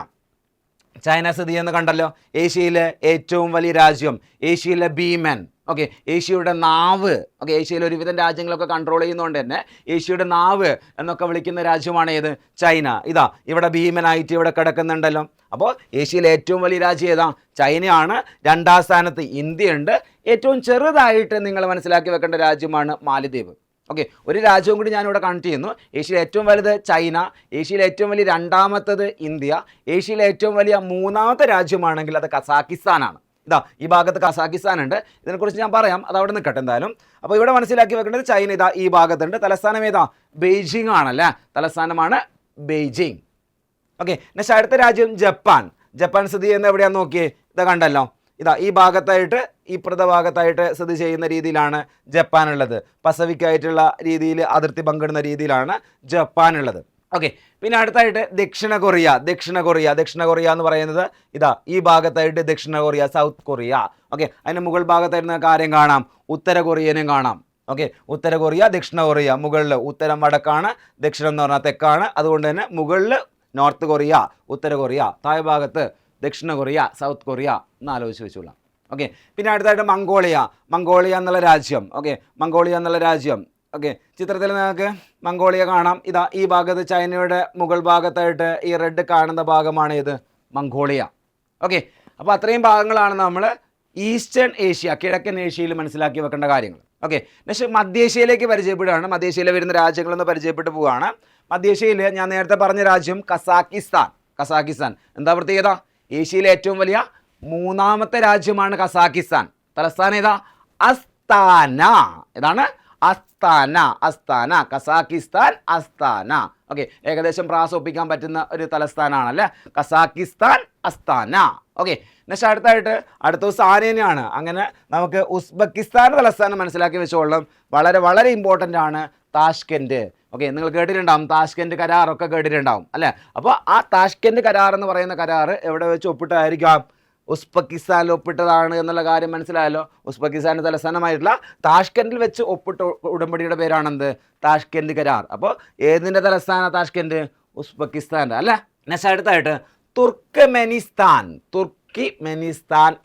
Speaker 1: സ്ഥിതി ചെയ്യുന്ന കണ്ടല്ലോ. ഏഷ്യയിലെ ഏറ്റവും വലിയ രാജ്യം, ഏഷ്യയിലെ ഭീമൻ. ഓക്കെ, ഏഷ്യയുടെ നാവ്. ഓക്കെ, ഏഷ്യയിലെ ഒരുവിധം രാജ്യങ്ങളൊക്കെ കൺട്രോൾ ചെയ്യുന്നതുകൊണ്ട് തന്നെ ഏഷ്യയുടെ നാവ് എന്നൊക്കെ വിളിക്കുന്ന രാജ്യമാണ് ഏത്? ചൈന. ഇതാ ഇവിടെ ഭീമനായിട്ട് ഇവിടെ കിടക്കുന്നുണ്ടല്ലോ. അപ്പോൾ ഏഷ്യയിലെ ഏറ്റവും വലിയ രാജ്യം ഏതാ? ചൈനയാണ്. രണ്ടാം സ്ഥാനത്ത് ഇന്ത്യയുണ്ട്. ഏറ്റവും ചെറുതായിട്ട് നിങ്ങൾ മനസ്സിലാക്കി വെക്കേണ്ട രാജ്യമാണ് മാലിദ്വീപ്. ഓക്കെ, ഒരു രാജ്യവും കൂടി ഞാനിവിടെ കണക്ട് ചെയ്യുന്നു. ഏഷ്യയിലെ ഏറ്റവും വലുത് ചൈന, ഏഷ്യയിലെ ഏറ്റവും വലിയ രണ്ടാമത്തത് ഇന്ത്യ, ഏഷ്യയിലെ ഏറ്റവും വലിയ മൂന്നാമത്തെ രാജ്യമാണെങ്കിൽ അത് കസാക്കിസ്ഥാനാണ്. ഇതാ ഈ ഭാഗത്ത് കസാക്കിസ്ഥാൻ ഉണ്ട്. ഇതിനെക്കുറിച്ച് ഞാൻ പറയാം, അത് അവിടെ നിൽക്കട്ടെ എന്തായാലും. അപ്പോൾ ഇവിടെ മനസ്സിലാക്കി വെക്കേണ്ടത് ചൈന ഇതാ ഈ ഭാഗത്തുണ്ട്. തലസ്ഥാനം ഏതാ? ബെയ്ജിംഗ് ആണല്ലേ. തലസ്ഥാനമാണ് ബെയ്ജിംഗ്. ഓക്കെ, നെക്സ്റ്റ് അടുത്ത രാജ്യം ജപ്പാൻ സ്ഥിതി ചെയ്യുന്നത് എവിടെയാണെന്ന് നോക്കിയേ. ഇതാ കണ്ടല്ലോ, ഇതാ ഈ ഭാഗത്തായിട്ട്, ഈ ഭാഗത്തായിട്ട് സ്ഥിതി ചെയ്യുന്ന രീതിയിലാണ് ജപ്പാൻ ഉള്ളത്. പസഫിക് ആയിട്ടുള്ള രീതിയിൽ അതിർത്തി പങ്കിടുന്ന രീതിയിലാണ് ജപ്പാൻ ഉള്ളത്. ഓക്കെ, പിന്നെ അടുത്തായിട്ട് ദക്ഷിണ കൊറിയ എന്ന് പറയുന്നത് ഇതാ ഈ ഭാഗത്തായിട്ട് ദക്ഷിണ കൊറിയ, സൗത്ത് കൊറിയ. ഓക്കെ, അതിൻ്റെ മുകൾ ഭാഗത്തായിരുന്ന കാര്യം കാണാം, ഉത്തര കൊറിയനും കാണാം. ഓക്കെ, ഉത്തര കൊറിയ, ദക്ഷിണ കൊറിയ. മുകളിൽ ഉത്തരം വടക്കാണ്, ദക്ഷിണം എന്ന് പറഞ്ഞാൽ തെക്കാണ്. അതുകൊണ്ട് തന്നെ മുകളിൽ നോർത്ത് കൊറിയ, ഉത്തര കൊറിയ, താഴെ ഭാഗത്ത് ദക്ഷിണ കൊറിയ, സൗത്ത് കൊറിയ എന്ന് ആലോചിച്ച് വെച്ചോളാം. ഓക്കെ, പിന്നെ അടുത്തായിട്ട് മംഗോളിയ എന്നുള്ള രാജ്യം. ഓക്കെ, ചിത്രത്തിൽ നിങ്ങൾക്ക് മംഗോളിയ കാണാം. ഇതാ ഈ ഭാഗത്ത് ചൈനയുടെ മുകൾ ഭാഗത്തായിട്ട് ഈ റെഡ് കാണുന്ന ഭാഗമാണ് ഇത് മംഗോളിയ. ഓക്കെ, അപ്പോൾ അത്രയും ഭാഗങ്ങളാണ് നമ്മൾ ഈസ്റ്റേൺ ഏഷ്യ, കിഴക്കൻ ഏഷ്യയിൽ മനസ്സിലാക്കി വെക്കേണ്ട കാര്യങ്ങൾ. Okay, next മധ്യേഷ്യയിലേക്ക് പരിചയപ്പെടുകയാണ്. മധ്യേഷ്യയിൽ വരുന്ന രാജ്യങ്ങളൊന്ന് പരിചയപ്പെട്ട് പോവുകയാണ്. മധ്യേഷ്യയിൽ ഞാൻ നേരത്തെ പറഞ്ഞ രാജ്യം കസാക്കിസ്ഥാൻ. എന്താ പ്രത്യേകത? ഏഷ്യയിലെ ഏറ്റവും വലിയ മൂന്നാമത്തെ രാജ്യമാണ് കസാക്കിസ്ഥാൻ. തലസ്ഥാനം ഏതാ? അസ്താന. ഏതാണ്? അസ്താന. കസാക്കിസ്ഥാൻ അസ്താന. ഓക്കെ, ഏകദേശം പ്രാസം ഒപ്പിക്കാൻ പറ്റുന്ന ഒരു തലസ്ഥാനമാണല്ലേ കസാക്കിസ്ഥാൻ അസ്താന. ഓക്കെ, നെക്സ്റ്റ് അടുത്ത സാനേനയാണ്. അങ്ങനെ നമുക്ക് ഉസ്ബെക്കിസ്ഥാൻ തലസ്ഥാനം മനസ്സിലാക്കി വെച്ചോളാം. വളരെ ഇമ്പോർട്ടൻ്റ് ആണ് താഷ്കെൻറ്റ്. ഓക്കെ, നിങ്ങൾ കേട്ടിട്ടുണ്ടാവും, താഷ്കെൻറ്റ് കരാറൊക്കെ കേട്ടിട്ടുണ്ടാവും അല്ലേ. അപ്പോൾ ആ താഷ്കെൻറ്റ് കരാർ എന്ന് പറയുന്ന കരാർ എവിടെ വെച്ച് ഒപ്പിട്ടായിരിക്കാം? ഉസ്ബെക്കിസ്ഥാനിൽ ഒപ്പിട്ടതാണ് എന്നുള്ള കാര്യം മനസ്സിലായല്ലോ. ഉസ്ബെക്കിസ്ഥാൻ്റെ തലസ്ഥാനമായിട്ടുള്ള താഷ്കെൻറ്റിൽ വെച്ച് ഒപ്പിട്ട ഉടമ്പടിയുടെ പേരാണെന്ത്? താഷ്കെൻറ്റ് കരാർ. അപ്പോൾ ഏതിൻ്റെ തലസ്ഥാന താഷ്കെൻറ്റ്? ഉസ്ബെക്കിസ്ഥാൻ്റെ അല്ലേ. നെക്സ്റ്റ് അടുത്തായിട്ട് തുർക്കിമെനിസ്ഥാൻ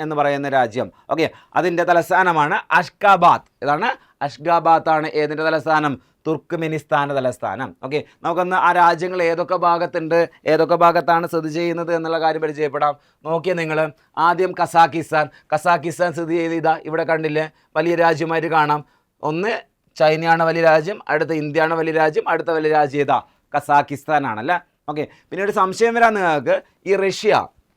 Speaker 1: എന്ന് പറയുന്ന രാജ്യം. ഓക്കെ, അതിൻ്റെ തലസ്ഥാനമാണ് അഷ്ഗാബാദ്. ഇതാണ് അഷ്ഗാബാദ് ആണ് ഏതിൻ്റെ തലസ്ഥാനം? തുർക്ക്മെനിസ്ഥാൻ്റെ തലസ്ഥാനം. ഓക്കെ, നമുക്കൊന്ന് ആ രാജ്യങ്ങൾ ഏതൊക്കെ ഭാഗത്തുണ്ട്, ഏതൊക്കെ ഭാഗത്താണ് സ്ഥിതി ചെയ്യുന്നത് എന്നുള്ള കാര്യം പരിചയപ്പെടാം. നോക്കിയാൽ നിങ്ങൾ ആദ്യം കസാക്കിസ്ഥാൻ സ്ഥിതി ചെയ്ത് ഇതാ ഇവിടെ കണ്ടില്ലേ, വലിയ രാജ്യമായിട്ട് കാണാം. ഒന്ന് ചൈനയാണ് വലിയ രാജ്യം, അടുത്ത ഇന്ത്യയാണ് വലിയ രാജ്യം, അടുത്ത വലിയ രാജ്യം ഏതാ? കസാക്കിസ്ഥാനാണല്ലേ. ഓക്കെ, പിന്നെ ഒരു സംശയം വരാൻ നിങ്ങൾക്ക്, ഈ റഷ്യ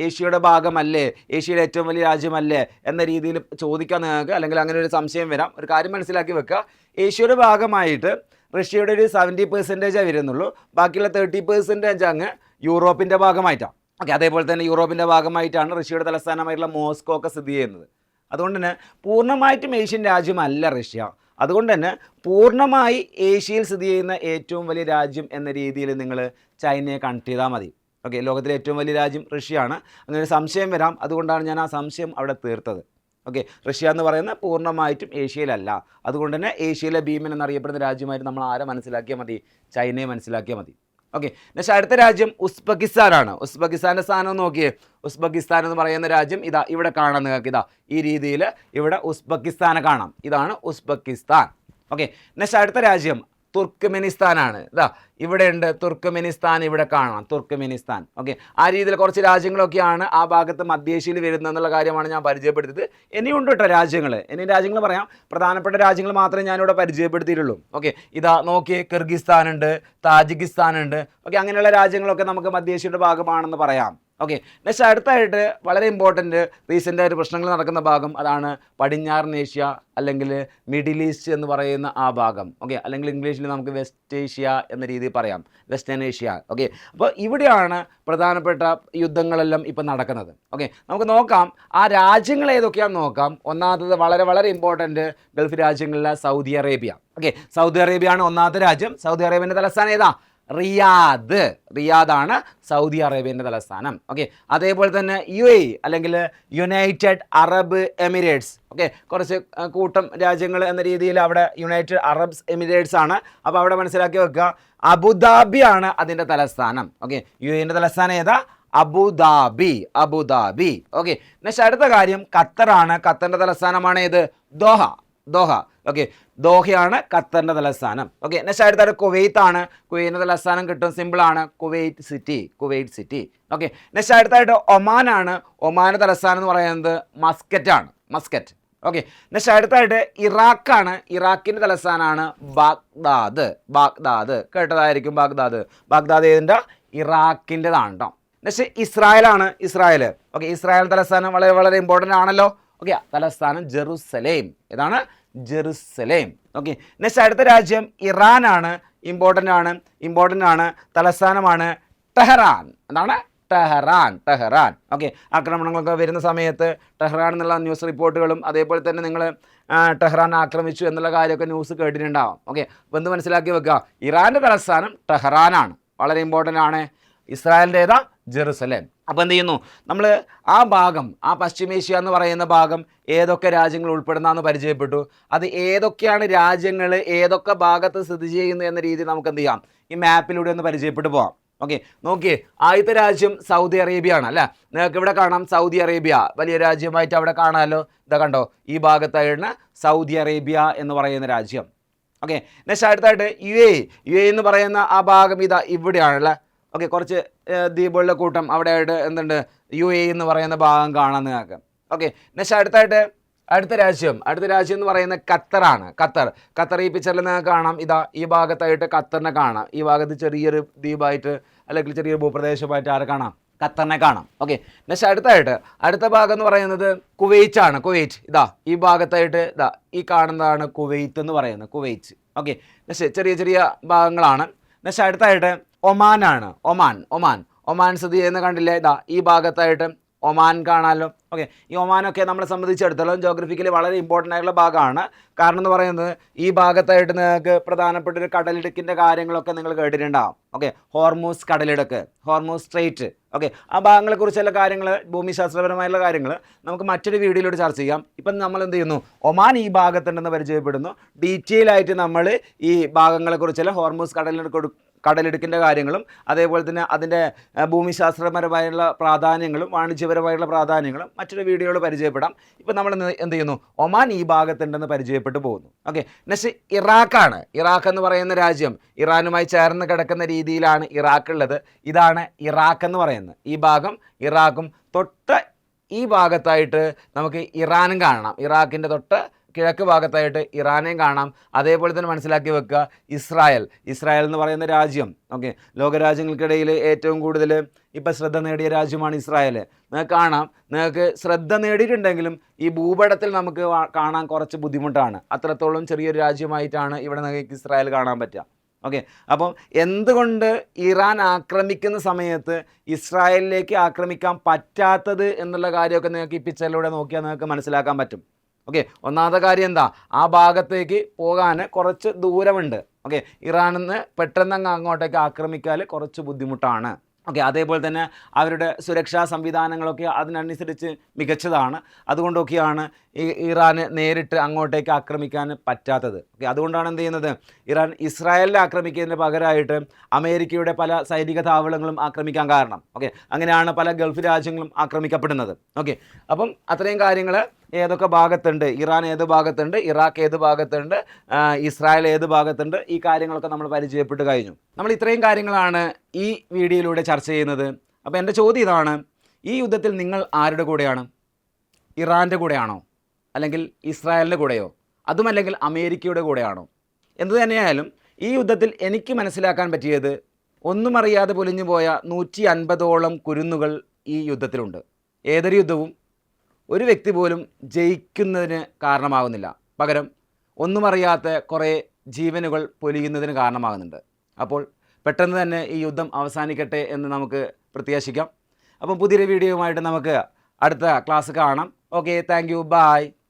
Speaker 1: ഏഷ്യയുടെ ഭാഗമല്ലേ, ഏഷ്യയിലെ ഏറ്റവും വലിയ രാജ്യമല്ലേ എന്ന രീതിയിൽ ചോദിക്കാൻ നിങ്ങൾക്ക്, അല്ലെങ്കിൽ അങ്ങനെ ഒരു സംശയം വരാം. ഒരു കാര്യം മനസ്സിലാക്കി വെക്കുക, ഏഷ്യയുടെ ഭാഗമായിട്ട് റഷ്യയുടെ ഒരു 70% വരുന്നുള്ളൂ. ബാക്കിയുള്ള 30% അങ്ങ് യൂറോപ്പിൻ്റെ ഭാഗമായിട്ടാണ്. ഓക്കെ, അതേപോലെ തന്നെ യൂറോപ്പിൻ്റെ ഭാഗമായിട്ടാണ് റഷ്യയുടെ തലസ്ഥാനമായിട്ടുള്ള മോസ്കോ ഒക്കെ സ്ഥിതി ചെയ്യുന്നത്. അതുകൊണ്ട് തന്നെ പൂർണ്ണമായിട്ടും ഏഷ്യൻ രാജ്യമല്ല റഷ്യ. അതുകൊണ്ട് തന്നെ പൂർണ്ണമായി ഏഷ്യയിൽ സ്ഥിതി ചെയ്യുന്ന ഏറ്റവും വലിയ രാജ്യം എന്ന രീതിയിൽ നിങ്ങൾ ചൈനയെ കണക്ട് ചെയ്താൽ മതി. ഓക്കെ, ലോകത്തിലെ ഏറ്റവും വലിയ രാജ്യം റഷ്യയാണ്. അങ്ങനെ ഒരു സംശയം വരാം, അതുകൊണ്ടാണ് ഞാൻ ആ സംശയം അവിടെ തീർത്തത്. ഓക്കെ, റഷ്യ എന്ന് പറയുന്നത് പൂർണ്ണമായിട്ടും ഏഷ്യയിലല്ല. അതുകൊണ്ട് തന്നെ ഏഷ്യയിലെ ഭീമൻ എന്നറിയപ്പെടുന്ന രാജ്യമായിട്ട് നമ്മൾ ആരെ മനസ്സിലാക്കിയാൽ മതി? ചൈനയെ മനസ്സിലാക്കിയാൽ മതി. ഓക്കെ. നെക്സ്റ്റ് അടുത്ത രാജ്യം ഉസ്ബെക്കിസ്ഥാനാണ്. ഉസ്ബെക്കിസ്ഥാൻ്റെ സ്ഥാനം നോക്കിയേ. ഉസ്ബെക്കിസ്ഥാൻ എന്ന് പറയുന്ന രാജ്യം ഇതാ ഇവിടെ കാണാം നിങ്ങൾക്ക്. ഇതാ ഈ രീതിയിൽ ഇവിടെ ഉസ്ബെക്കിസ്ഥാനെ കാണാം. ഇതാണ് ഉസ്ബെക്കിസ്ഥാൻ. ഓക്കെ. നെക്സ്റ്റ് അടുത്ത രാജ്യം തുർക്ക്മെനിസ്ഥാനാണ്. ഇതാ ഇവിടെ ഉണ്ട് തുർക്ക്മെനിസ്ഥാൻ, ഇവിടെ കാണാം തുർക്ക്മെനിസ്ഥാൻ. ഓക്കെ. ആ രീതിയിൽ കുറച്ച് രാജ്യങ്ങളൊക്കെയാണ് ആ ഭാഗത്ത് മധ്യേഷ്യയിൽ വരുന്നതെന്നുള്ള കാര്യമാണ് ഞാൻ പരിചയപ്പെടുത്തിയത്. ഇനിയുണ്ട് കേട്ടോ രാജ്യങ്ങൾ. ഇനി രാജ്യങ്ങൾ പറയാം. പ്രധാനപ്പെട്ട രാജ്യങ്ങൾ മാത്രമേ ഞാനിവിടെ പരിചയപ്പെടുത്തിയിട്ടുള്ളൂ. ഓക്കെ. ഇതാ നോക്കിയേ, കിർഗിസ്ഥാൻ ഉണ്ട്, താജിക്കിസ്ഥാൻ ഉണ്ട്. ഓക്കെ. അങ്ങനെയുള്ള രാജ്യങ്ങളൊക്കെ നമുക്ക് മധ്യേഷ്യയുടെ ഭാഗമാണെന്ന് പറയാം. ഓക്കെ. നെക്സ്റ്റ് അടുത്തായിട്ട് വളരെ ഇമ്പോർട്ടൻറ്റ് റീസെൻ്റായിട്ട് പ്രശ്നങ്ങൾ നടക്കുന്ന ഭാഗം അതാണ് പടിഞ്ഞാറൻ ഏഷ്യ അല്ലെങ്കിൽ മിഡിൽ ഈസ്റ്റ് എന്ന് പറയുന്ന ആ ഭാഗം. ഓക്കെ. അല്ലെങ്കിൽ ഇംഗ്ലീഷിൽ നമുക്ക് വെസ്റ്റ് ഏഷ്യ എന്ന രീതിയിൽ പറയാം, വെസ്റ്റേൺ ഏഷ്യ. ഓക്കെ. അപ്പോൾ ഇവിടെയാണ് പ്രധാനപ്പെട്ട യുദ്ധങ്ങളെല്ലാം ഇപ്പം നടക്കുന്നത്. ഓക്കെ. നമുക്ക് നോക്കാം ആ രാജ്യങ്ങൾ ഏതൊക്കെയാണെന്ന് നോക്കാം. ഒന്നാമത്തത് വളരെ വളരെ ഇമ്പോർട്ടൻറ്റ് ഗൾഫ് രാജ്യങ്ങളിലെ സൗദി അറേബ്യ. ഓക്കെ. സൗദി അറേബ്യയാണ് ഒന്നാമത്തെ രാജ്യം. സൗദി അറേബ്യൻ്റെ തലസ്ഥാനം ഏതാ? റിയാദ്. റിയാദാണ് സൗദി അറേബ്യൻ്റെ തലസ്ഥാനം. ഓക്കെ. അതേപോലെ തന്നെ UAE അല്ലെങ്കിൽ യുണൈറ്റഡ് അറബ് എമിറേറ്റ്സ്. ഓക്കെ. കുറച്ച് കൂട്ടം രാജ്യങ്ങൾ എന്ന രീതിയിൽ അവിടെ യുണൈറ്റഡ് അറബ് എമിറേറ്റ്സ് ആണ്. അപ്പോൾ അവിടെ മനസ്സിലാക്കി വെക്കുക, അബുദാബിയാണ് അതിൻ്റെ തലസ്ഥാനം. ഓക്കെ. UAEൻ്റെ തലസ്ഥാനം ഏതാ? അബുദാബി. അബുദാബി. ഓക്കെ. നെക്സ്റ്റ് അടുത്ത കാര്യം ഖത്തറാണ്. ഖത്തറിൻ്റെ തലസ്ഥാനമാണ് ഏത്? ദോഹ. ദോഹ. ഓക്കെ. ദോഹയാണ് ഖത്തറിൻ്റെ തലസ്ഥാനം. ഓക്കെ. നെക്സ്റ്റ് അടുത്ത കുവൈത്ത് ആണ്. കുവൈറ്റിൻ്റെ തലസ്ഥാനം കിട്ടും, സിമ്പിളാണ്, Kuwait city. Kuwait city. Okay. Next അടുത്തായിട്ട് ഒമാനാണ്. ഒമാൻ്റെ തലസ്ഥാനം എന്ന് പറയുന്നത് മസ്കറ്റ് ആണ്. മസ്കറ്റ്. ഓക്കെ. നെക്സ്റ്റ് അടുത്തായിട്ട് ഇറാഖാണ്. ഇറാഖിൻ്റെ തലസ്ഥാനമാണ് ബാഗ്ദാദ്. ബാഗ്ദാദ് കേട്ടതായിരിക്കും. ബാഗ്ദാദ്. ബാഗ്ദാദ് ഏതിൻ്റെ? ഇറാഖിൻ്റെതാണ് കേട്ടോ. നെക്സ്റ്റ് ഇസ്രായേലാണ്. ഇസ്രായേൽ. ഓക്കെ. ഇസ്രായേൽ തലസ്ഥാനം വളരെ വളരെ ഇമ്പോർട്ടൻ്റ് ആണല്ലോ. ഓക്കെ. തലസ്ഥാനം ജെറുസലേം. ഏതാണ്? ജെറുസലേം. ഓക്കെ. നെക്സ്റ്റ് അടുത്ത രാജ്യം ഇറാനാണ്. ഇമ്പോർട്ടൻ്റ് ആണ്. തലസ്ഥാനമാണ് ടെഹ്റാൻ. എന്താണ്? ടെഹ്റാൻ. ടെഹ്റാൻ. ഓക്കെ. ആക്രമണങ്ങളൊക്കെ വരുന്ന സമയത്ത് ടെഹ്റാൻ എന്നുള്ള ന്യൂസ് റിപ്പോർട്ടുകളും അതേപോലെ തന്നെ നിങ്ങൾ ടെഹ്റാൻ ആക്രമിച്ചു എന്നുള്ള കാര്യമൊക്കെ ന്യൂസ് കേട്ടിട്ടുണ്ടാവും. ഓക്കെ. അപ്പോൾ എന്ത് മനസ്സിലാക്കി വെക്കുക, ഇറാൻ്റെ തലസ്ഥാനം ടെഹ്റാനാണ്. വളരെ ഇമ്പോർട്ടൻ്റ് ആണ്. ഇസ്രായേലിൻ്റെ ഏതാ? ജെറുസലേം. അപ്പോൾ എന്ത് ചെയ്യുന്നു, നമ്മൾ ആ ഭാഗം, ആ പശ്ചിമേഷ്യ എന്ന് പറയുന്ന ഭാഗം ഏതൊക്കെ രാജ്യങ്ങൾ ഉൾപ്പെടുന്നതെന്ന് പരിചയപ്പെട്ടു. അത് ഏതൊക്കെയാണ് രാജ്യങ്ങൾ ഏതൊക്കെ ഭാഗത്ത് സ്ഥിതി ചെയ്യുന്നു എന്ന രീതി നമുക്ക് എന്ത് ചെയ്യാം, ഈ മാപ്പിലൂടെ ഒന്ന് പരിചയപ്പെട്ടു പോകാം. ഓക്കെ. നോക്കിയേ, ആദ്യത്തെ രാജ്യം സൗദി അറേബ്യ ആണ് അല്ലേ. നിങ്ങൾക്ക് ഇവിടെ കാണാം സൗദി അറേബ്യ വലിയ രാജ്യമായിട്ട് അവിടെ കാണാമല്ലോ. ഇതാ കണ്ടോ, ഈ ഭാഗത്തായിരുന്നു സൗദി അറേബ്യ എന്ന് പറയുന്ന രാജ്യം. ഓക്കെ. നെക്സ്റ്റ് അടുത്തായിട്ട് യു എ എന്ന് പറയുന്ന ആ ഭാഗം ഇതാ ഇവിടെയാണല്ലേ. ഓക്കെ. കുറച്ച് ദ്വീപുകളുടെ കൂട്ടം അവിടെ ആയിട്ട് എന്തുണ്ട്, UAE എന്ന് പറയുന്ന ഭാഗം കാണാൻ നിങ്ങൾക്ക്. ഓക്കെ. നെക്സ്റ്റ് അടുത്തായിട്ട് അടുത്ത രാജ്യം എന്ന് പറയുന്നത് ഖത്തറാണ്. ഖത്തർ ഈ പിക്ചറിൽ നിങ്ങൾക്ക് കാണാം. ഇതാ ഈ ഭാഗത്തായിട്ട് ഖത്തറിനെ കാണാം. ഈ ഭാഗത്ത് ചെറിയൊരു ദ്വീപായിട്ട് അല്ലെങ്കിൽ ചെറിയൊരു ഭൂപ്രദേശമായിട്ട് ആരെ കാണാം? ഖത്തറിനെ കാണാം. ഓക്കെ. നെക്സ്റ്റ് അടുത്ത ഭാഗം എന്ന് പറയുന്നത് കുവൈറ്റ് ആണ്. കുവൈറ്റ് ഇതാ ഈ ഭാഗത്തായിട്ട് ഇതാ ഈ കാണുന്നതാണ് കുവൈത്ത് എന്ന് പറയുന്നത്. കുവൈറ്റ്. ഓക്കെ. നെക്സ്റ്റ് ചെറിയ ചെറിയ ഭാഗങ്ങളാണ്. നെക്സ്റ്റ് അടുത്തായിട്ട് ഒമാനാണ്. ഒമാൻ സ്ഥിതി ചെയ്യുന്ന കണ്ടില്ലേ, ഇതാ ഈ ഭാഗത്തായിട്ട് ഒമാൻ കാണാമല്ലോ. ഓക്കെ. ഈ ഒമാനൊക്കെ നമ്മളെ സംബന്ധിച്ചിടത്തോളം ജോഗ്രഫിക്കലി വളരെ ഇമ്പോർട്ടൻ്റ് ആയിട്ടുള്ള ഭാഗമാണ്. കാരണം എന്ന് പറയുന്നത് ഈ ഭാഗത്തായിട്ട് നിങ്ങൾക്ക് പ്രധാനപ്പെട്ട ഒരു കടലിടുക്കിൻ്റെ കാര്യങ്ങളൊക്കെ നിങ്ങൾ കേട്ടിട്ടുണ്ടാകും. ഓക്കെ. ഹോർമൂസ് കടലിടുക്ക്, ഹോർമൂസ് സ്ട്രെയിറ്റ്. ഓക്കെ. ആ ഭാഗങ്ങളെക്കുറിച്ചുള്ള കാര്യങ്ങൾ, ഭൂമിശാസ്ത്രപരമായുള്ള കാര്യങ്ങൾ നമുക്ക് മറ്റൊരു വീഡിയോയിലൂടെ ചർച്ച ചെയ്യാം. ഇപ്പം നമ്മൾ എന്ത് ചെയ്യുന്നു, ഒമാൻ ഈ ഭാഗത്തുണ്ടെന്ന് പരിചയപ്പെടുന്നു. ഡീറ്റെയിൽ ആയിട്ട് നമ്മൾ ഈ ഭാഗങ്ങളെക്കുറിച്ചുള്ള ഹോർമൂസ് കടലിടുക്കിൻ്റെ കാര്യങ്ങളും അതേപോലെ തന്നെ അതിൻ്റെ ഭൂമിശാസ്ത്രപരമായുള്ള പ്രാധാന്യങ്ങളും വാണിജ്യപരമായുള്ള പ്രാധാന്യങ്ങളും മറ്റൊരു വീഡിയോയിൽ പരിചയപ്പെടാം. ഇപ്പം നമ്മൾ എന്ത് ചെയ്യുന്നു, ഒമാൻ ഈ ഭാഗത്തുണ്ടെന്ന് പരിചയപ്പെട്ടു പോകുന്നു. ഓക്കെ. നെക്സ്റ്റ് ഇറാഖാണ്. ഇറാഖ് എന്ന് പറയുന്ന രാജ്യം ഇറാനുമായി ചേർന്ന് കിടക്കുന്ന രീതിയിലാണ് ഇറാഖ് ഉള്ളത്. ഇതാണ് ഇറാഖ് എന്ന് പറയുന്നത്. ഈ ഭാഗം ഇറാഖും, തൊട്ട് ഈ ഭാഗത്തായിട്ട് നമുക്ക് ഇറാനും കാണണം. ഇറാഖിൻ്റെ തൊട്ട് കിഴക്ക് ഭാഗത്തായിട്ട് ഇറാനെയും കാണാം. അതേപോലെ തന്നെ മനസ്സിലാക്കി വെക്കുക, ഇസ്രായേൽ എന്ന് പറയുന്ന രാജ്യം. ഓക്കെ. ലോകരാജ്യങ്ങൾക്കിടയിൽ ഏറ്റവും കൂടുതൽ ഇപ്പം ശ്രദ്ധ നേടിയ രാജ്യമാണ് ഇസ്രായേൽ. നിങ്ങൾക്ക് കാണാം, നിങ്ങൾക്ക് ശ്രദ്ധ നേടിയിട്ടുണ്ടെങ്കിലും ഈ ഭൂപടത്തിൽ നമുക്ക് കാണാൻ കുറച്ച് ബുദ്ധിമുട്ടാണ്. അത്രത്തോളം ചെറിയൊരു രാജ്യമായിട്ടാണ് ഇവിടെ നിങ്ങൾക്ക് ഇസ്രായേൽ കാണാൻ പറ്റുക. ഓക്കെ. അപ്പം എന്തുകൊണ്ട് ഇറാൻ ആക്രമിക്കുന്ന സമയത്ത് ഇസ്രായേലിലേക്ക് ആക്രമിക്കാൻ പറ്റാത്തത് എന്നുള്ള കാര്യമൊക്കെ നിങ്ങൾക്ക് ഈ പിക്ചറിലൂടെ നോക്കിയാൽ നിങ്ങൾക്ക് മനസ്സിലാക്കാൻ പറ്റും. ഓക്കെ. ഒന്നാമത്തെ കാര്യം എന്താ, ആ ഭാഗത്തേക്ക് പോകാൻ കുറച്ച് ദൂരമുണ്ട്. ഓക്കെ. ഇറാനിൽ നിന്ന് പെട്ടെന്ന് അങ്ങോട്ടേക്ക് ആക്രമിക്കാൻ കുറച്ച് ബുദ്ധിമുട്ടാണ്. ഓക്കെ, അതേപോലെ തന്നെ അവരുടെ സുരക്ഷാ സംവിധാനങ്ങളൊക്കെ അതിനനുസരിച്ച് മികച്ചതാണ്. അതുകൊണ്ടൊക്കെയാണ് ഇറാന് നേരിട്ട് അങ്ങോട്ടേക്ക് ആക്രമിക്കാൻ പറ്റാത്തത്. ഓക്കെ, അതുകൊണ്ടാണ് എന്ത് ചെയ്യുന്നത്, ഇറാൻ ഇസ്രായേലിനെ ആക്രമിക്കുന്നതിന് പകരമായിട്ട് അമേരിക്കയുടെ പല സൈനിക താവളങ്ങളും ആക്രമിക്കാൻ കാരണം. ഓക്കെ, അങ്ങനെയാണ് പല ഗൾഫ് രാജ്യങ്ങളും ആക്രമിക്കപ്പെടുന്നത്. ഓക്കെ, അപ്പം അത്രയും കാര്യങ്ങൾ ഏതൊക്കെ ഭാഗത്തുണ്ട്, ഇറാൻ ഏത് ഭാഗത്തുണ്ട്, ഇറാഖ് ഏത് ഭാഗത്തുണ്ട്, ഇസ്രായേൽ ഏത് ഭാഗത്തുണ്ട്, ഈ കാര്യങ്ങളൊക്കെ നമ്മൾ പരിചയപ്പെട്ട് കഴിഞ്ഞു. നമ്മൾ ഇത്രയും കാര്യങ്ങളാണ് ഈ വീഡിയോയിലൂടെ ചർച്ച ചെയ്യുന്നത്. അപ്പോൾ എൻ്റെ ചോദ്യം ഇതാണ്, ഈ യുദ്ധത്തിൽ നിങ്ങൾ ആരുടെ കൂടെയാണ്? ഇറാൻ്റെ കൂടെയാണോ, അല്ലെങ്കിൽ ഇസ്രായേലിൻ്റെ കൂടെയോ, അതുമല്ലെങ്കിൽ അമേരിക്കയുടെ കൂടെയാണോ? എന്തു തന്നെയായാലും ഈ യുദ്ധത്തിൽ എനിക്ക് മനസ്സിലാക്കാൻ പറ്റിയത്, ഒന്നും അറിയാതെ പൊലിഞ്ഞു പോയ 150ഓളം കുരുന്നുകൾ ഈ യുദ്ധത്തിലുണ്ട്. ഏതൊരു യുദ്ധവും ഒരു വ്യക്തി പോലും ജയിക്കുന്നതിന് കാരണമാകുന്നില്ല, പകരം ഒന്നും അറിയാത്ത കുറേ ജീവനുകൾ പൊലിയുന്നതിന് കാരണമാകുന്നുണ്ട്. അപ്പോൾ പെട്ടെന്ന് തന്നെ ഈ യുദ്ധം അവസാനിക്കട്ടെ എന്ന് നമുക്ക് പ്രത്യാശിക്കാം. അപ്പം പുതിയൊരു വീഡിയോയുമായിട്ട് നമുക്ക് അടുത്ത ക്ലാസ് കാണാം. Okay, thank you, by.